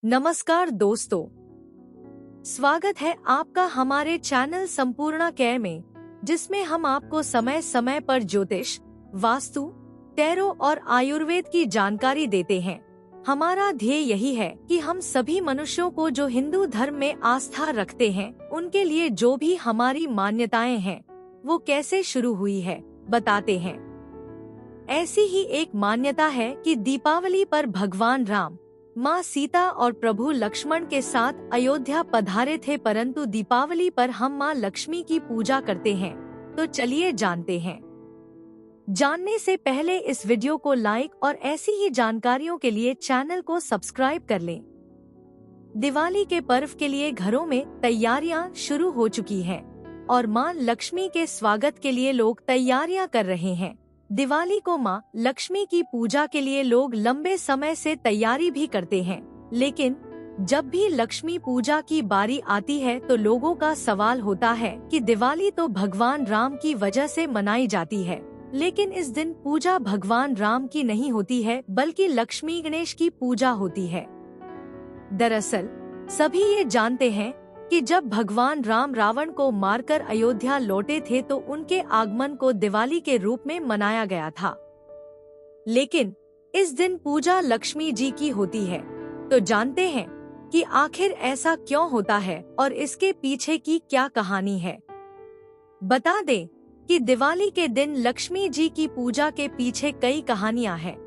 नमस्कार दोस्तों, स्वागत है आपका हमारे चैनल संपूर्णा केयर में, जिसमें हम आपको समय समय पर ज्योतिष, वास्तु, टैरो और आयुर्वेद की जानकारी देते हैं। हमारा ध्येय यही है कि हम सभी मनुष्यों को जो हिंदू धर्म में आस्था रखते हैं, उनके लिए जो भी हमारी मान्यताएं हैं, वो कैसे शुरू हुई है, बताते हैं। ऐसी ही एक मान्यता है कि दीपावली पर भगवान राम, माँ सीता और प्रभु लक्ष्मण के साथ अयोध्या पधारे थे, परंतु दीपावली पर हम माँ लक्ष्मी की पूजा करते हैं। तो चलिए जानते हैं। जानने से पहले इस वीडियो को लाइक और ऐसी ही जानकारियों के लिए चैनल को सब्सक्राइब कर लें। दिवाली के पर्व के लिए घरों में तैयारियां शुरू हो चुकी हैं और माँ लक्ष्मी के स्वागत के लिए लोग तैयारियां कर रहे हैं। दिवाली को माँ लक्ष्मी की पूजा के लिए लोग लंबे समय से तैयारी भी करते हैं, लेकिन जब भी लक्ष्मी पूजा की बारी आती है तो लोगों का सवाल होता है कि दिवाली तो भगवान राम की वजह से मनाई जाती है, लेकिन इस दिन पूजा भगवान राम की नहीं होती है, बल्कि लक्ष्मी गणेश की पूजा होती है। दरअसल सभी ये जानते हैं कि जब भगवान राम रावण को मारकर अयोध्या लौटे थे तो उनके आगमन को दिवाली के रूप में मनाया गया था, लेकिन इस दिन पूजा लक्ष्मी जी की होती है। तो जानते हैं कि आखिर ऐसा क्यों होता है और इसके पीछे की क्या कहानी है। बता दें कि दिवाली के दिन लक्ष्मी जी की पूजा के पीछे कई कहानियां हैं।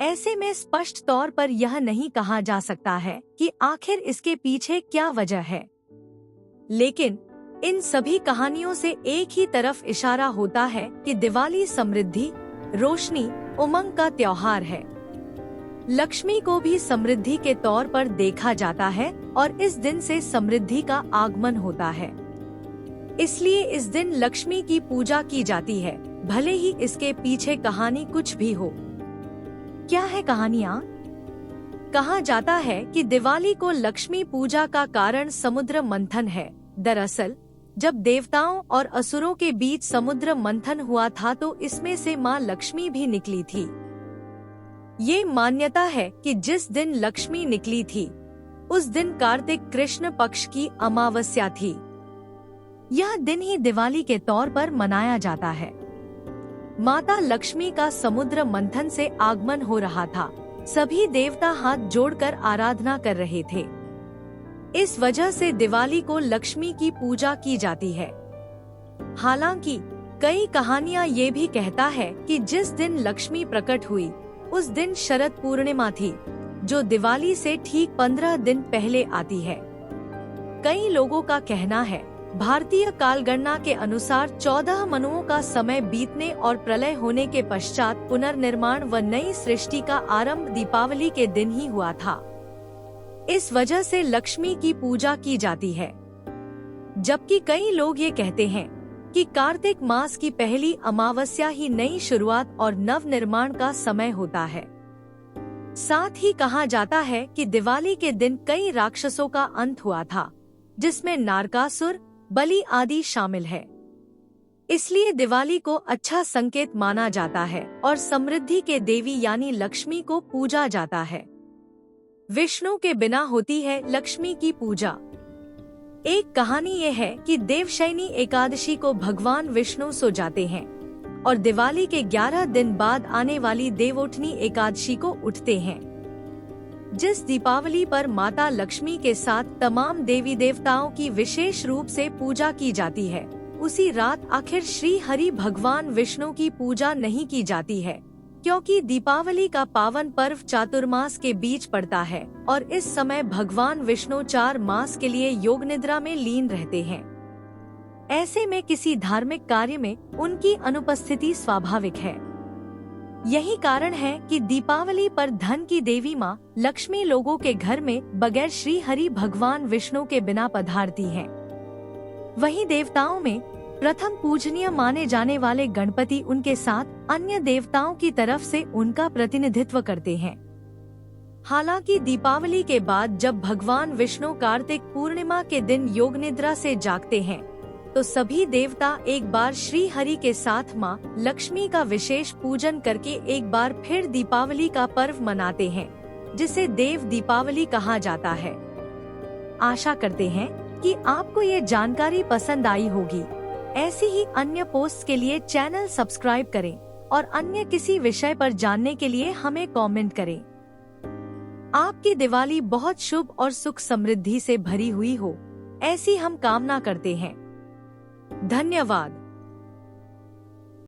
ऐसे में स्पष्ट तौर पर यह नहीं कहा जा सकता है कि आखिर इसके पीछे क्या वजह है, लेकिन इन सभी कहानियों से एक ही तरफ इशारा होता है कि दिवाली समृद्धि, रोशनी, उमंग का त्योहार है। लक्ष्मी को भी समृद्धि के तौर पर देखा जाता है और इस दिन से समृद्धि का आगमन होता है। इसलिए इस दिन लक्ष्मी की पूजा की जाती है, भले ही इसके पीछे कहानी कुछ भी हो। क्या है कहानियाँ? कहा जाता है कि दिवाली को लक्ष्मी पूजा का कारण समुद्र मंथन है। दरअसल जब देवताओं और असुरों के बीच समुद्र मंथन हुआ था तो इसमें से माँ लक्ष्मी भी निकली थी। ये मान्यता है कि जिस दिन लक्ष्मी निकली थी उस दिन कार्तिक कृष्ण पक्ष की अमावस्या थी। यह दिन ही दिवाली के तौर पर मनाया जाता है। माता लक्ष्मी का समुद्र मंथन से आगमन हो रहा था। सभी देवता हाथ जोड़कर आराधना कर रहे थे। इस वजह से दिवाली को लक्ष्मी की पूजा की जाती है। हालांकि कई कहानियां ये भी कहता है कि जिस दिन लक्ष्मी प्रकट हुई उस दिन शरद पूर्णिमा थी, जो दिवाली से ठीक 15 दिन पहले आती है। कई लोगों का कहना है भारतीय कालगणना के अनुसार 14 मनुओं का समय बीतने और प्रलय होने के पश्चात पुनर्निर्माण व नई सृष्टि का आरंभ दीपावली के दिन ही हुआ था। इस वजह से लक्ष्मी की पूजा की जाती है। जबकि कई लोग ये कहते हैं कि कार्तिक मास की पहली अमावस्या ही नई शुरुआत और नव निर्माण का समय होता है। साथ ही कहा जाता है कि दिवाली के दिन कई राक्षसों का अंत हुआ था, जिसमें नारकासुर, बलि आदि शामिल है। इसलिए दिवाली को अच्छा संकेत माना जाता है और समृद्धि के देवी यानी लक्ष्मी को पूजा जाता है। विष्णु के बिना होती है लक्ष्मी की पूजा। एक कहानी ये है कि देवशयनी एकादशी को भगवान विष्णु सो जाते हैं और दिवाली के 11 दिन बाद आने वाली देवोठनी एकादशी को उठते हैं। जिस दीपावली पर माता लक्ष्मी के साथ तमाम देवी देवताओं की विशेष रूप से पूजा की जाती है, उसी रात आखिर श्री हरि भगवान विष्णु की पूजा नहीं की जाती है, क्योंकि दीपावली का पावन पर्व चातुर्मास के बीच पड़ता है और इस समय भगवान विष्णु 4 मास के लिए योग निद्रा में लीन रहते हैं। ऐसे में किसी धार्मिक कार्य में उनकी अनुपस्थिति स्वाभाविक है। यही कारण है कि दीपावली पर धन की देवी माँ लक्ष्मी लोगों के घर में बगैर श्री हरि भगवान विष्णु के बिना पधारती हैं। वहीं देवताओं में प्रथम पूजनीय माने जाने वाले गणपति उनके साथ अन्य देवताओं की तरफ से उनका प्रतिनिधित्व करते हैं। हालांकि दीपावली के बाद जब भगवान विष्णु कार्तिक पूर्णिमा के दिन योग निद्रा से जागते हैं तो सभी देवता एक बार श्री हरि के साथ माँ लक्ष्मी का विशेष पूजन करके एक बार फिर दीपावली का पर्व मनाते हैं। जिसे देव दीपावली कहा जाता है। आशा करते हैं कि आपको ये जानकारी पसंद आई होगी। ऐसी ही अन्य पोस्ट के लिए चैनल सब्सक्राइब करें और अन्य किसी विषय पर जानने के लिए हमें कमेंट करें। आपकी दिवाली बहुत शुभ और सुख समृद्धि से भरी हुई हो, ऐसी हम कामना करते हैं। धन्यवाद।